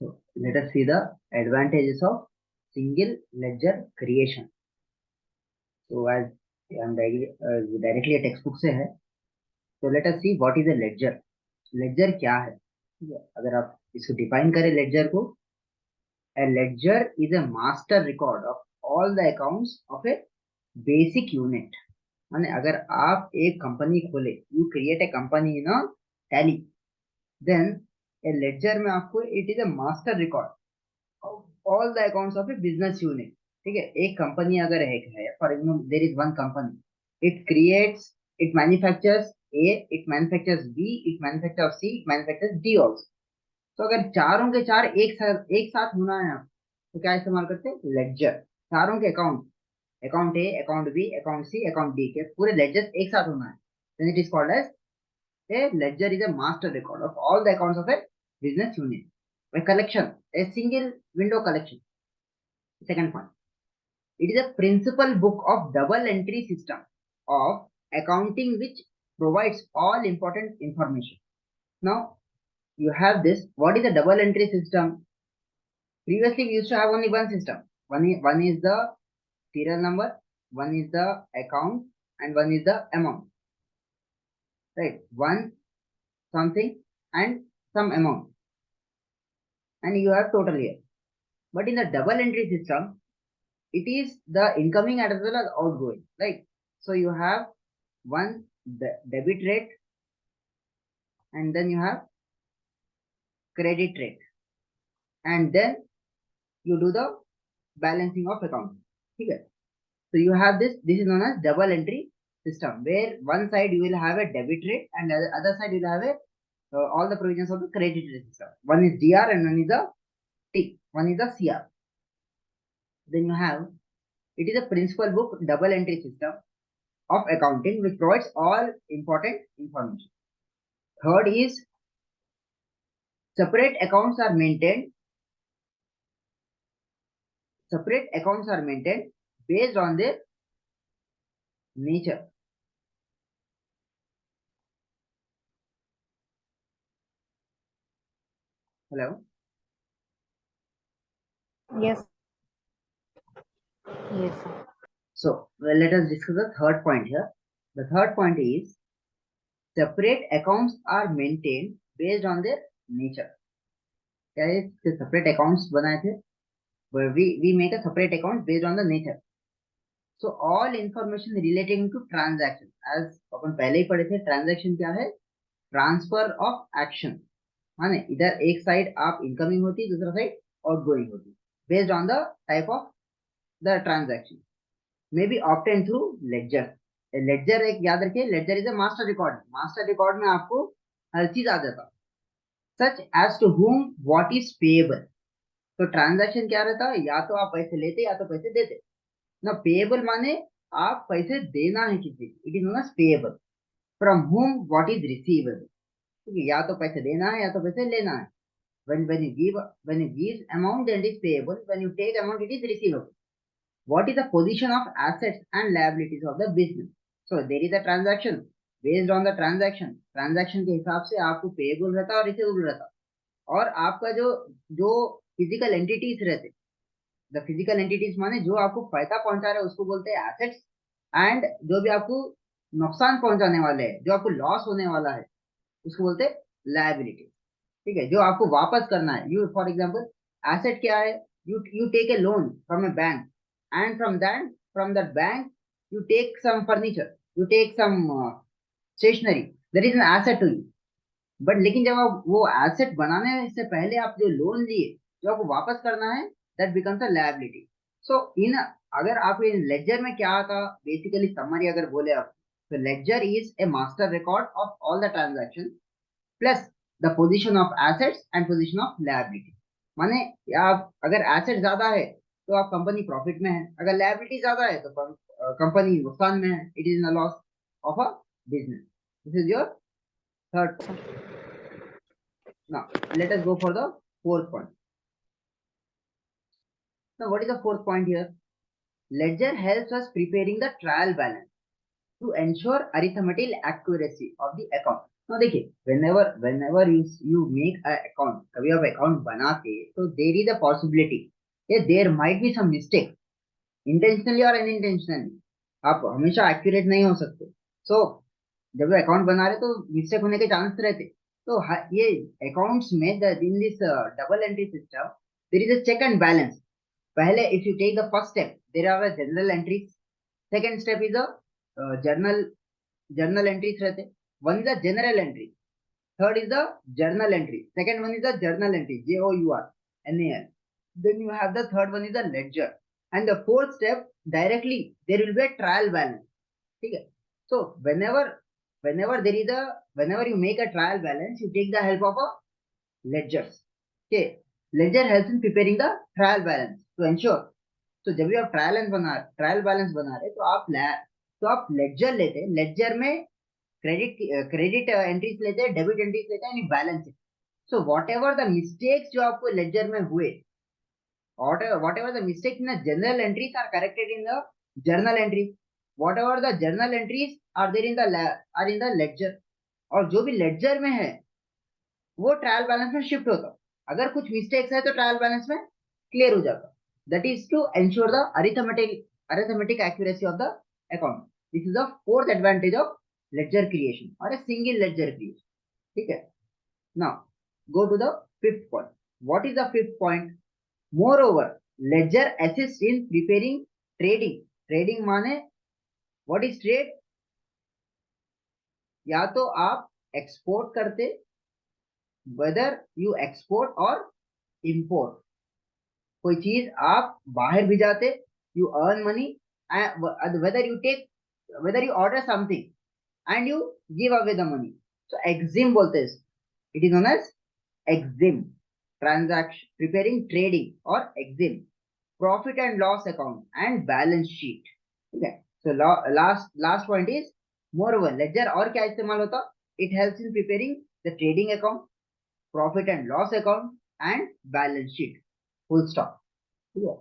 So let us see the advantages of single ledger creation. So as I'm directly a textbook से है, so let us see what is a ledger. Ledger क्या है? अगर आप इसको define करें ledger को, a ledger is a master record of all the accounts of a basic unit. माने अगर आप एक कंपनी खोले, you create a company in a tally, then a ledger में आपको it is a master record of all the accounts of a business unit. ठीक है, एक कंपनी अगर एक है, for example there is one company, it creates, it manufactures A, it manufactures B, it manufactures C, it manufactures D also. तो अगर चारों के चार एक साथ होना है आप, तो क्या इस्तेमाल करते हैं? लेडजर. चारों के account, account A, account B, account C, account D के पूरे लेडजर एक साथ होना है, then it is called as a ledger is a master record of all the accounts of a business unit. A collection, a single window collection. Second point, it is a principal book of double entry system of accounting which provides all important information. Now you have this. What is a double entry system? Previously we used to have only one system. One is the serial number, one is the account, and one is the amount. Right? One something and some amount, and you have total here. But in the double entry system, it is the incoming as well as outgoing, right? So you have one debit rate, and then you have credit rate, and then you do the balancing of account. Okay, so you have this is known as double entry system, where one side you will have a debit rate and the other side you will have a all the provisions of the credit rate system. One is DR and one is the T, one is the CR. Then you have, it is a principal book double entry system of accounting which provides all important information. Third is, separate accounts are maintained. Separate accounts are maintained based on their nature. Hello? Yes. Yes, sir. So let us discuss the third point here. The third point is, separate accounts are maintained based on their nature. क्या है? separate accounts बनाए थे, where we make a separate account based on the nature. So all information relating to transaction, as अपन पहले ही पढ़े थे, transaction क्या है? Transfer of action. माने इधर एक साइड आप इनकमिंग होती, दूसरा साइड आउटगोइंग होती, based on the type of the transaction, may be obtain through ledger. Ledger एक याद रखिए, ledger is a master record. Master record में आपको हर चीज आ जाता, such as to whom what is payable. तो ट्रांजैक्शन क्या रहता है? या तो आप पैसे लेते या तो पैसे देते ना. पेएबल माने आप पैसे देना है किसी को, it is known as payable. From whom what is receivable. या तो पैसे देना है या तो पैसे लेना है. when you give amount, then it is payable. When you take amount, it is receivable. What is the position of assets and liabilities of the business? So there is a transaction. Based on the transaction के हिसाब से आपको payable रहता और receivable रहता. और आपका जो फिजिकल एंटिटीज रहते, द फिजिकल एंटिटीज माने जो आपको फायदा पहुंचा रहे हैं उसको बोलते हैं एसेट्स, एंड जो भी आपको नुकसान पहुंचाने वाले हैं, जो आपको लॉस होने वाला है, उसको बोलते हैं लायबिलिटी. ठीक है, जो आपको वापस करना है. यू फॉर एग्जांपल, एसेट क्या है? You take a loan from a bank, and from that bank you take some furniture, you take some stationery, that is an asset to you. But लेकिन जब आप वो एसेट बनाने से पहले आप जो लोन लिए, जो आपको वापस करना है, दैट बिकम्स अ लायबिलिटी. सो इन, अगर आप इन लेडजर में क्या आता, बेसिकली समरी अगर बोले आप, तो ledger is a master record of all the transaction plus the position of assets and position of liability. माने आप अगर एसेट ज्यादा है तो आप कंपनी प्रॉफिट में है, अगर लायबिलिटी ज्यादा है तो कंपनी नुकसान में है, it is in loss of a business. This is your third point. Now let us go for the fourth point. Now what is the fourth point here? Ledger helps us preparing the trial balance to ensure arithmetical accuracy of the account. तो देखिए, whenever you make a account, कभी आप account बनाते तो there is a possibility there might be some mistake, intentionally और unintentionally. आप हमेशा accurate नहीं हो सकते। सो जब अकाउंट बना रहे तो मिस्टेक होने के चांस रहते। तो ये अकाउंट्स में in this double entry system there is a check and balance. पहले if you take the first step, there are a general entries. Second step is a journal journal entries रहते। One is a general entry, third is the journal entry, second one is the journal entry, JOURNAL. Then you have the third one is the ledger, and the fourth step directly there will be a trial balance. Okay, so whenever you make a trial balance, you take the help of a ledgers. Okay, ledger helps in preparing the trial balance to ensure. तो जब भी आप trial balance बना रहे तो आप laser लेते हैं। लेजर में क्रेडिट एंट्रीज लेते हैं, डेबिट एंट्रीज लेते हैं, balance. So what ever the mistakes जो आपको लेजर में हुए, whatever the mistakes in the general entries are corrected in the journal entries, whatever the journal entries are there in the ledger, और जो भी laser में है वो ट्रायल बैलेंस में शिफ्ट होता। अगर कुछ मिस्टेक्स है तो ट्रायल बैलेंस में क्लियर हो जाता। That is to ensure the arithmetic accuracy of the account. This is the fourth advantage of ledger creation और ए सिंगल लेजर क्रिएशन। ठीक है, now go to the fifth point. What is the fifth point? Moreover, ledger assist in preparing trading. Trading माने what is trade? या तो आप export करते, whether you export और import, कोई चीज आप बाहर भी जाते, you earn money, whether you order something and you give away the money. So एक्सिम बोलते हैं, it is known as exim transaction, preparing trading और एक्सिम profit and loss account and balance sheet. ठीक है, so last point is moreover ledger और क्या इस्तेमाल होता? It helps in preparing the trading account, profit and loss account and balance sheet, full stop. ठीक है,